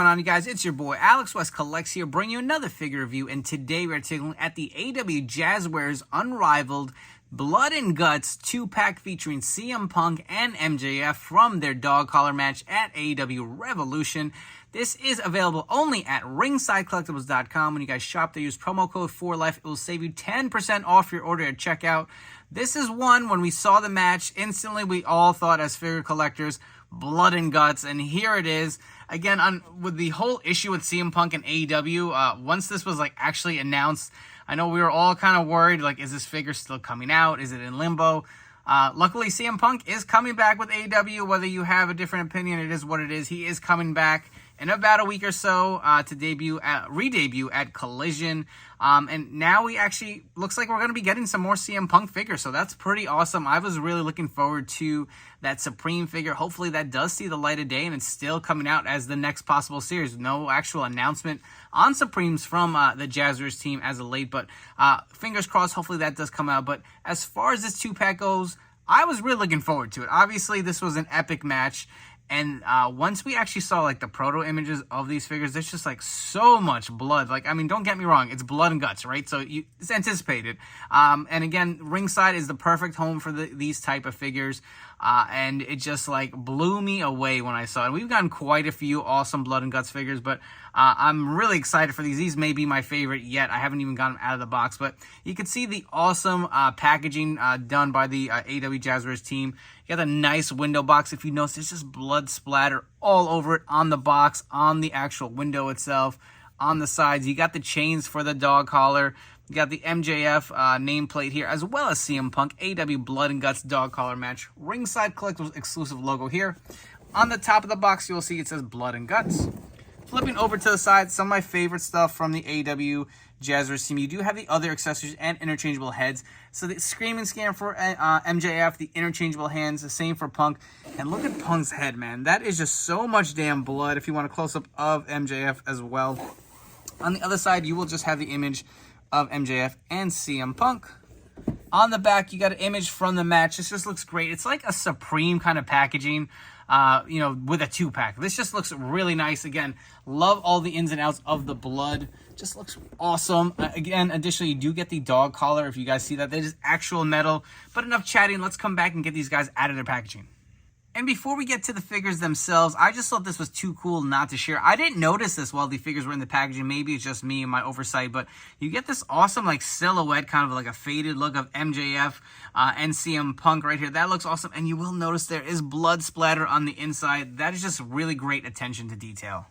going on, you guys? It's your boy Alex West Collects here, bringing you another figure review, and today we're taking a look at the AEW Jazwares Unrivaled Blood and Guts 2-pack featuring CM Punk and MJF from their dog collar match at AEW Revolution. This is available only at ringsidecollectibles.com. When you guys shop, they use promo code 4LIFE. It will save you 10% off your order at checkout. This is one, when we saw the match, instantly we all thought as figure collectors, blood and guts, and here it is. Again, with the whole issue with CM Punk and AEW, once this was actually announced, I know we were all kind of worried, is this figure still coming out? Is it in limbo? Luckily, CM Punk is coming back with AEW. Whether you have a different opinion, it is what it is. He is coming back in about a week or so to re-debut at Collision. And now we actually, looks like we're going to be getting some more CM Punk figures, so that's pretty awesome. I was really looking forward to that Supreme figure. Hopefully that does see the light of day, and it's still coming out as the next possible series. No actual announcement on Supremes from the Jazwares team as of late, but fingers crossed, hopefully that does come out. But as far as this 2-pack goes, I was really looking forward to it. Obviously, this was an epic match. And once we actually saw the proto images of these figures, there's just so much blood. Don't get me wrong, it's blood and guts, right? So it's anticipated. And again, Ringside is the perfect home for these type of figures. And it just blew me away when I saw it. We've gotten quite a few awesome blood and guts figures, but I'm really excited for these. These may be my favorite yet. I haven't even gotten them out of the box, but you can see the awesome packaging done by the AEW Jazwares team. You got a nice window box. If you notice, there's just blood splatter all over it on the box, on the actual window itself, on the sides. You got the chains for the dog collar. You got the MJF nameplate here, as well as CM Punk AEW Blood and Guts dog collar match. Ringside Collectibles exclusive logo here. On the top of the box, you'll see it says Blood and Guts. Flipping over to the side, some of my favorite stuff from the AEW Jazwares team. You do have the other accessories and interchangeable heads. So the screaming scan for MJF, the interchangeable hands, the same for Punk. And look at Punk's head, man. That is just so much damn blood. If you want a close-up of MJF as well. On the other side, you will just have the image of MJF and CM Punk. On the back, you got an image from the match. This just looks great. It's like a Supreme kind of packaging, with a 2-pack. This just looks really nice. Again, love all the ins and outs of the blood. Just looks awesome. Again, additionally, you do get the dog collar. If you guys see that, that is actual metal. But enough chatting. Let's come back and get these guys out of their packaging. And before we get to the figures themselves, I just thought this was too cool not to share. I didn't notice this while the figures were in the packaging. Maybe it's just me and my oversight, but you get this awesome silhouette, kind of a faded look of MJF and CM Punk right here. That looks awesome. And you will notice there is blood splatter on the inside. That is just really great attention to detail.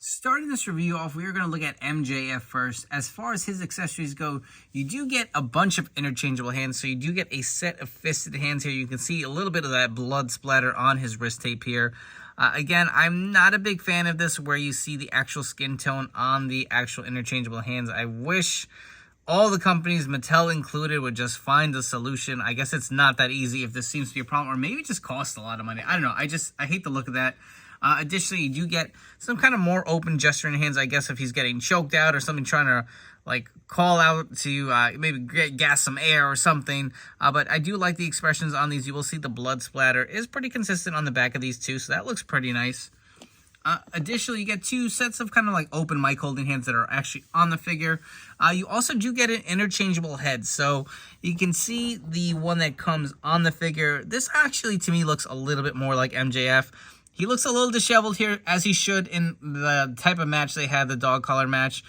Starting this review off, we are going to look at MJF first. As far as his accessories go, you do get a bunch of interchangeable hands. So you do get a set of fisted hands here. You can see a little bit of that blood splatter on his wrist tape here. Again, I'm not a big fan of this where you see the actual skin tone on the actual interchangeable hands. I wish all the companies, Mattel included, would just find a solution. I guess it's not that easy if this seems to be a problem, or maybe it just costs a lot of money. I don't know. I hate the look of that. Additionally, you do get some kind of more open gesturing hands, I guess, if he's getting choked out or something, trying to, call out to maybe gas some air or something. But I do like the expressions on these. You will see the blood splatter is pretty consistent on the back of these two, so that looks pretty nice. Additionally, you get 2 sets of kind of open mic holding hands that are actually on the figure. You also do get an interchangeable head. So you can see the one that comes on the figure. This actually, to me, looks a little bit more like MJF. He looks a little disheveled here, as he should in the type of match they had, the dog collar match.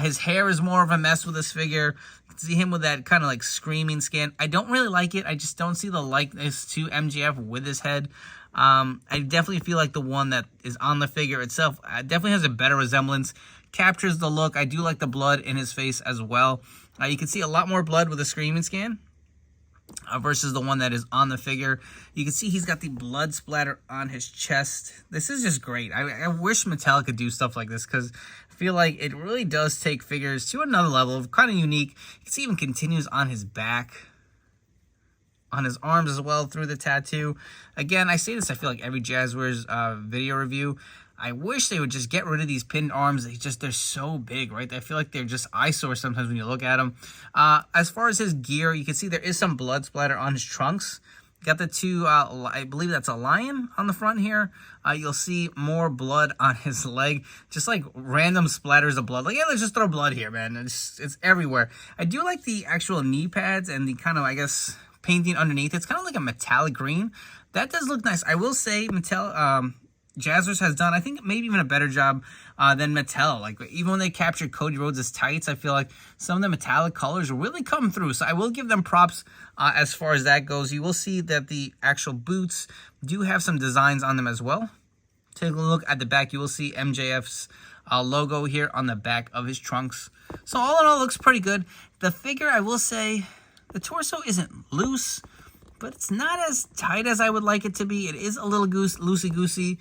His hair is more of a mess with this figure. You can see him with that kind of screaming skin. I don't really like it. I just don't see the likeness to MJF with his head. I definitely feel like the one that is on the figure itself definitely has a better resemblance. Captures the look. I do like the blood in his face as well. You can see a lot more blood with a screaming scan. Versus the one that is on the figure. You can see he's got the blood splatter on his chest. This is just great. I wish Mattel could do stuff like this, because I feel like it really does take figures to another level of kind of unique. You can see even continues on his back, on his arms as well through the tattoo. Again, I say this, I feel like every Jazwares video review. I wish they would just get rid of these pinned arms. They're so big, right? I feel like they're just eyesores sometimes when you look at them. As far as his gear, you can see there is some blood splatter on his trunks. Got the two, I believe that's a lion on the front here. You'll see more blood on his leg. Just like random splatters of blood. Like, yeah, let's just throw blood here, man. It's everywhere. I do like the actual knee pads and the kind of, I guess, painting underneath. It's kind of like a metallic green. That does look nice. I will say Jazwares has done, I think, maybe even a better job than Mattel. Like, even when they captured Cody Rhodes' tights, I feel like some of the metallic colors really come through. So I will give them props as far as that goes. You will see that the actual boots do have some designs on them as well. Take a look at the back. You will see MJF's logo here on the back of his trunks. So all in all, looks pretty good. The figure, I will say, the torso isn't loose, but it's not as tight as I would like it to be. It is a little loosey-goosey.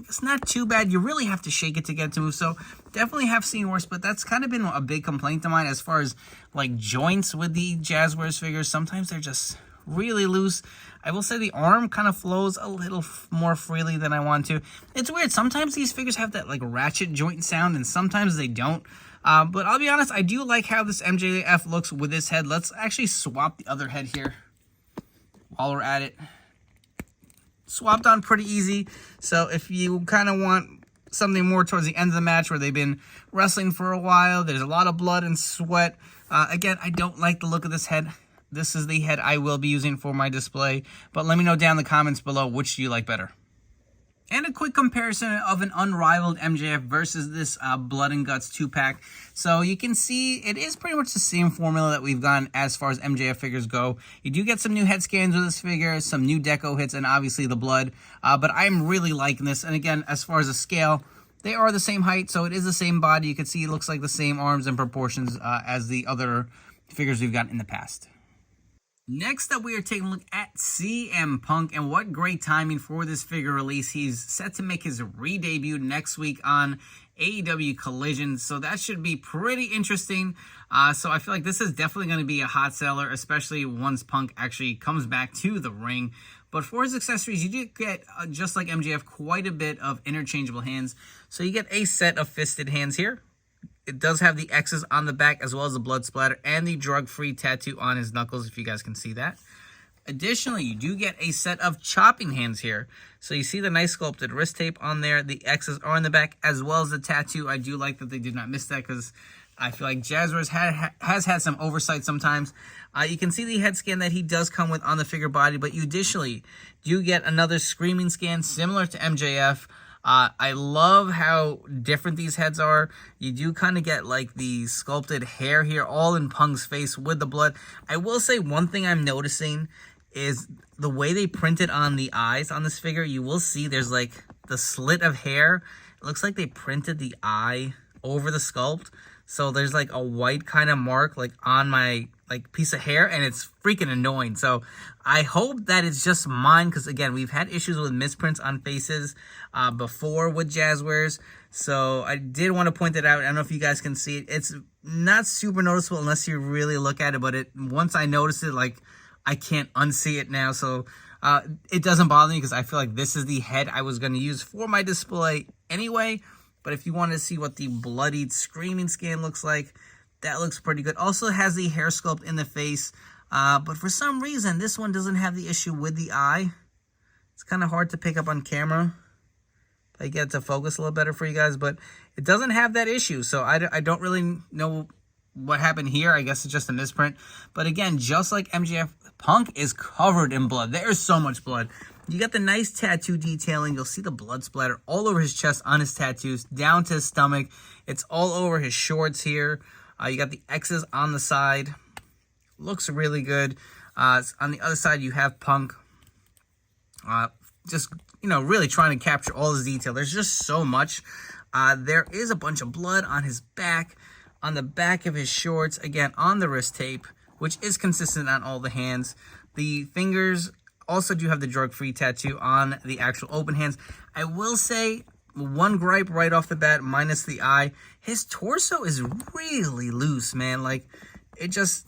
It's not too bad. You really have to shake it to get it to move. So definitely have seen worse, but that's kind of been a big complaint of mine as far as like joints with the Jazwares figures. Sometimes they're just really loose. I will say the arm kind of flows a little more freely than I want to. It's weird. Sometimes these figures have that like ratchet joint sound and sometimes they don't. But I'll be honest, I do like how this MJF looks with this head. Let's actually swap the other head here while we're at it. Swapped on pretty easy. So if you kind of want something more towards the end of the match where they've been wrestling for a while, there's a lot of blood and sweat. Again, I don't like the look of this head. This is the head I will be using for my display. But let me know down in the comments below, which do you like better? And a quick comparison of an Unrivaled MJF versus this Blood and Guts 2-pack. So you can see it is pretty much the same formula that we've gotten as far as MJF figures go. You do get some new head scans with this figure, some new deco hits, and obviously the blood. But I'm really liking this. And again, as far as the scale, they are the same height, so it is the same body. You can see it looks like the same arms and proportions as the other figures we've gotten in the past. Next up, we are taking a look at CM Punk, and what great timing for this figure release. He's set to make his re-debut next week on AEW Collision, so that should be pretty interesting. So I feel like this is definitely going to be a hot seller, especially once Punk actually comes back to the ring. But for his accessories, you do get, just like MJF, quite a bit of interchangeable hands. So you get a set of fisted hands here. It does have the X's on the back as well as the blood splatter and the drug-free tattoo on his knuckles, if you guys can see that. Additionally, you do get a set of chopping hands here. So you see the nice sculpted wrist tape on there. The X's are on the back as well as the tattoo. I do like that they did not miss that because I feel like Jazwares has had some oversight sometimes. You can see the head scan that he does come with on the figure body, but you additionally do get another screaming scan similar to MJF. I love how different these heads are. You do kind of get like the sculpted hair here all in Punk's face with the blood. I will say one thing I'm noticing is the way they printed on the eyes on this figure. You will see there's like the slit of hair. It looks like they printed the eye over the sculpt. So there's like a white kind of mark like on my piece of hair, and it's freaking annoying. So I hope that it's just mine, because again, we've had issues with misprints on faces before with Jazwares. So I did want to point that out. I don't know if you guys can see it. It's not super noticeable unless you really look at it, but once I notice it, like, I can't unsee it now. So it doesn't bother me because I feel like this is the head I was going to use for my display anyway. But if you want to see what the bloodied screaming scan looks like, that looks pretty good. Also has the hair sculpt in the face. But for some reason, this one doesn't have the issue with the eye. It's kind of hard to pick up on camera. I get it to focus a little better for you guys. But it doesn't have that issue. So I don't really know what happened here. I guess it's just a misprint. But again, just like MJF, Punk is covered in blood. There's so much blood. You got the nice tattoo detailing. You'll see the blood splatter all over his chest on his tattoos, down to his stomach. It's all over his shorts here. You got the X's on the side. Looks really good. On the other side, you have Punk. Just, really trying to capture all his detail. There's just so much. There is a bunch of blood on his back, on the back of his shorts, again, on the wrist tape, which is consistent on all the hands. The fingers also do have the drug-free tattoo on the actual open hands. I will say, one gripe right off the bat, minus the eye, his torso is really loose, man. Like, it just,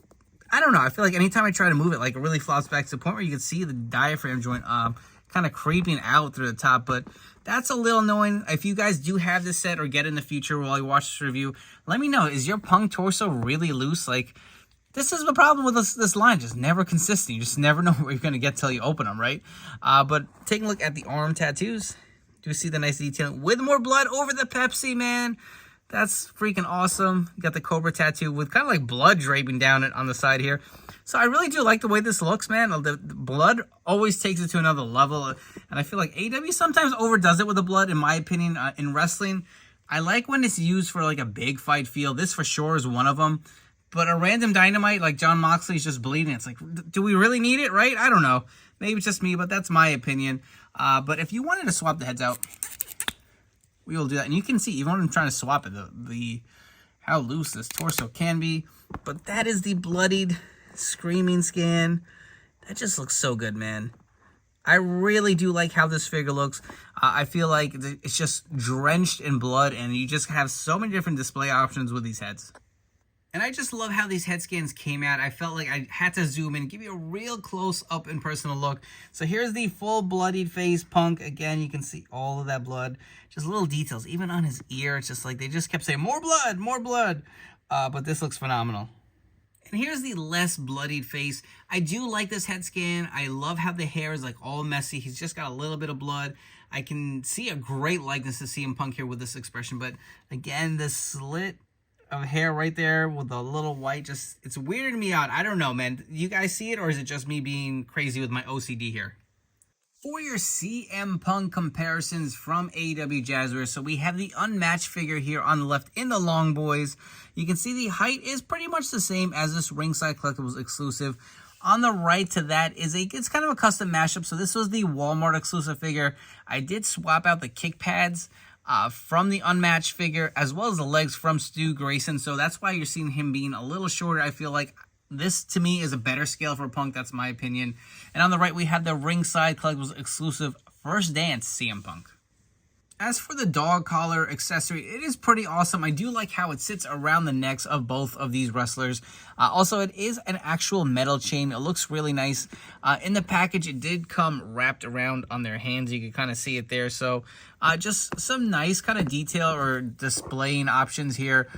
I don't know. I feel like anytime I try to move it, like, it really flops back to the point where you can see the diaphragm joint kind of creeping out through the top. But that's a little annoying. If you guys do have this set or get in the future while you watch this review, let me know. Is your Punk torso really loose? Like, This is the problem with this line, just never consistent. You just never know where you're going to get till you open them, right? But taking a look at the arm tattoos, do you see the nice detailing with more blood over the Pepsi, man? That's freaking awesome. You got the Cobra tattoo with kind of like blood draping down it on the side here. So I really do like the way this looks, man. The blood always takes it to another level. And I feel like AEW sometimes overdoes it with the blood, in my opinion, in wrestling. I like when it's used for like a big fight feel. This for sure is one of them. But a random Dynamite like Jon Moxley's just bleeding. It's like, do we really need it, right? I don't know. Maybe it's just me, but that's my opinion. But if you wanted to swap the heads out, we will do that. And you can see, even when I'm trying to swap it, how loose this torso can be. But that is the bloodied screaming scan. That just looks so good, man. I really do like how this figure looks. I feel like it's just drenched in blood, and you just have so many different display options with these heads. And I just love how these head scans came out. I felt like I had to zoom in, give you a real close up and personal look. So here's the full bloodied face Punk. Again, you can see all of that blood. Just little details, even on his ear. It's just like they just kept saying, more blood, more blood. But this looks phenomenal. And here's the less bloodied face. I do like this head scan. I love how the hair is like all messy. He's just got a little bit of blood. I can see a great likeness to CM Punk here with this expression. But again, the slit of hair right there with a little white, just, it's weirding me out. I don't know, man. You guys see it, or is it just me being crazy with my OCD here? For your CM Punk comparisons from AEW Jazwares, so we have the unmatched figure here on the left in the long boys. You can see the height is pretty much the same as this Ringside Collectibles exclusive. On the right to that is it's kind of a custom mashup. So this was the Walmart exclusive figure. I did swap out the kick pads from the unmatched figure, as well as the legs from Stu Grayson. So that's why you're seeing him being a little shorter. I feel like this, to me, is a better scale for Punk. That's my opinion. And on the right, we have the Ringside Collectibles exclusive First Dance CM Punk. As for the dog collar accessory, it is pretty awesome. I do like how it sits around the necks of both of these wrestlers. Also, it is an actual metal chain. It looks really nice. In the package, it did come wrapped around on their hands. You can kind of see it there. So just some nice kind of detail or displaying options here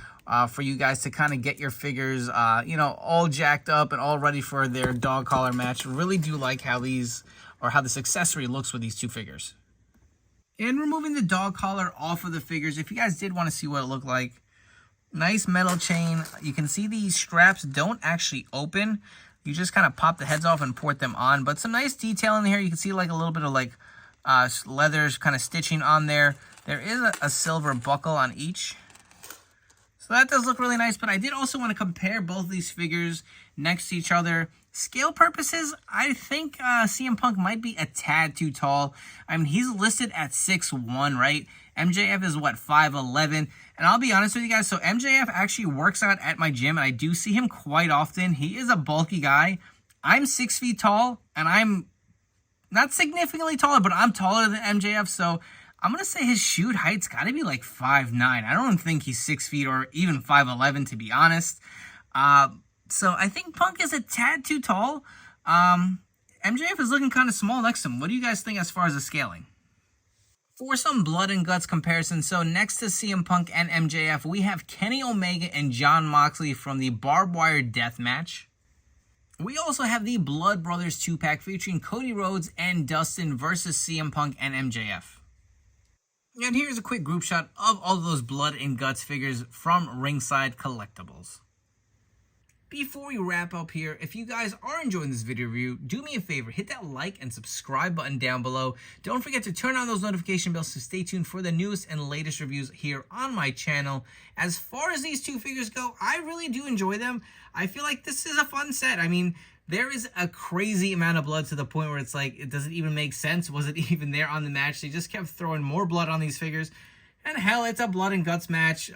for you guys to kind of get your figures, all jacked up and all ready for their dog collar match. Really do like how this accessory looks with these two figures. And removing the dog collar off of the figures, if you guys did want to see what it looked like, nice metal chain. You can see these straps don't actually open. You just kind of pop the heads off and port them on. But some nice detail in here. You can see like a little bit of like leathers kind of stitching on there. There is a silver buckle on each. So that does look really nice. But I did also want to compare both of these figures next to each other. Scale purposes, I think CM Punk might be a tad too tall. I mean, he's listed at 6'1", right? MJF is, 5'11"? And I'll be honest with you guys, so MJF actually works out at my gym, and I do see him quite often. He is a bulky guy. I'm 6 feet tall, and I'm not significantly taller, but I'm taller than MJF, so I'm going to say his shoot height's got to be like 5'9". I don't think he's 6 feet or even 5'11", to be honest. So I think Punk is a tad too tall. MJF is looking kind of small next to him. What do you guys think as far as the scaling? For some blood and guts comparison, so next to CM Punk and MJF, we have Kenny Omega and Jon Moxley from the Barbed Wire Death Match. We also have the Blood Brothers 2-pack featuring Cody Rhodes and Dustin versus CM Punk and MJF. And here's a quick group shot of all those blood and guts figures from Ringside Collectibles. Before we wrap up here, if you guys are enjoying this video review, do me a favor, hit that like and subscribe button down below. Don't forget to turn on those notification bells to stay tuned for the newest and latest reviews here on my channel. As far as these two figures go, I really do enjoy them. I feel like this is a fun set. I mean, there is a crazy amount of blood to the point where it's like, it doesn't even make sense. Was it even there on the match? They just kept throwing more blood on these figures. And hell, it's a blood and guts match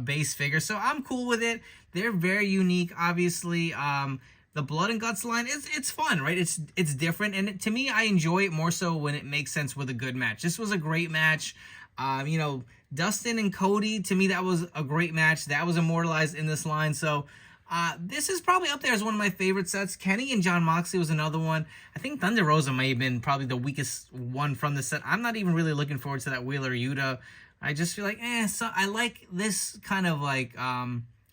base figure, so I'm cool with it. They're very unique, obviously. The blood and guts line, it's fun, right? It's different, and to me, I enjoy it more so when it makes sense with a good match. This was a great match. Dustin and Cody, to me, that was a great match. That was immortalized in this line, so this is probably up there as one of my favorite sets. Kenny and Jon Moxley was another one. I think Thunder Rosa may have been probably the weakest one from the set. I'm not even really looking forward to that Wheeler Yuta. I just feel like, so I like this kind of like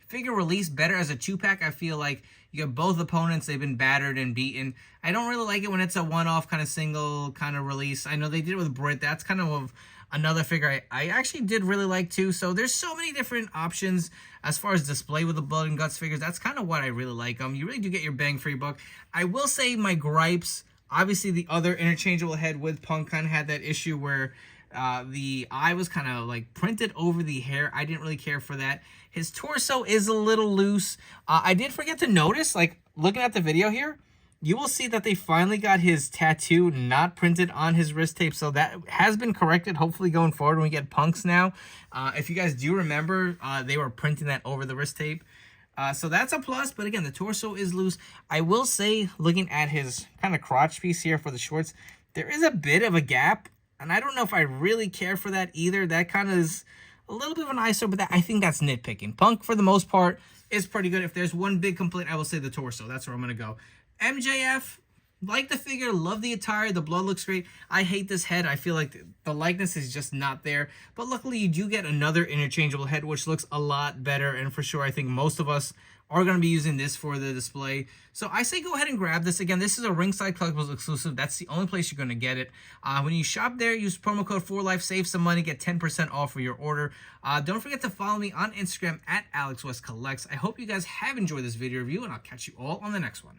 figure released better as a 2-pack. I feel like you got both opponents, they've been battered and beaten. I don't really like it when it's a one-off kind of single kind of release. I know they did it with Britt. That's kind of another figure I actually did really like too. So there's so many different options as far as display with the Blood and Guts figures. That's kind of what I really like. You really do get your bang for your buck. I will say my gripes, obviously the other interchangeable head with Punk kind of had that issue where the eye was kind of like printed over the hair. I didn't really care for that. His torso is a little loose. I did forget to notice, like looking at the video here, you will see that they finally got his tattoo not printed on his wrist tape. So that has been corrected. Hopefully going forward when we get Punks now. If you guys do remember, they were printing that over the wrist tape. So that's a plus. But again, the torso is loose. I will say, looking at his kind of crotch piece here for the shorts, there is a bit of a gap. And I don't know if I really care for that either. That kind of is a little bit of an eyesore, but I think that's nitpicking. Punk, for the most part, is pretty good. If there's one big complaint, I will say the torso. That's where I'm going to go. MJF, like the figure, love the attire. The blood looks great. I hate this head. I feel like the likeness is just not there. But luckily, you do get another interchangeable head, which looks a lot better. And for sure, I think most of us are going to be using this for the display. So I say go ahead and grab this. Again, this is a Ringside Collectibles exclusive. That's the only place you're going to get it. When you shop there, use promo code 4Life, save some money, get 10% off for your order. Don't forget to follow me on Instagram at AlexWestCollects. I hope you guys have enjoyed this video review, and I'll catch you all on the next one.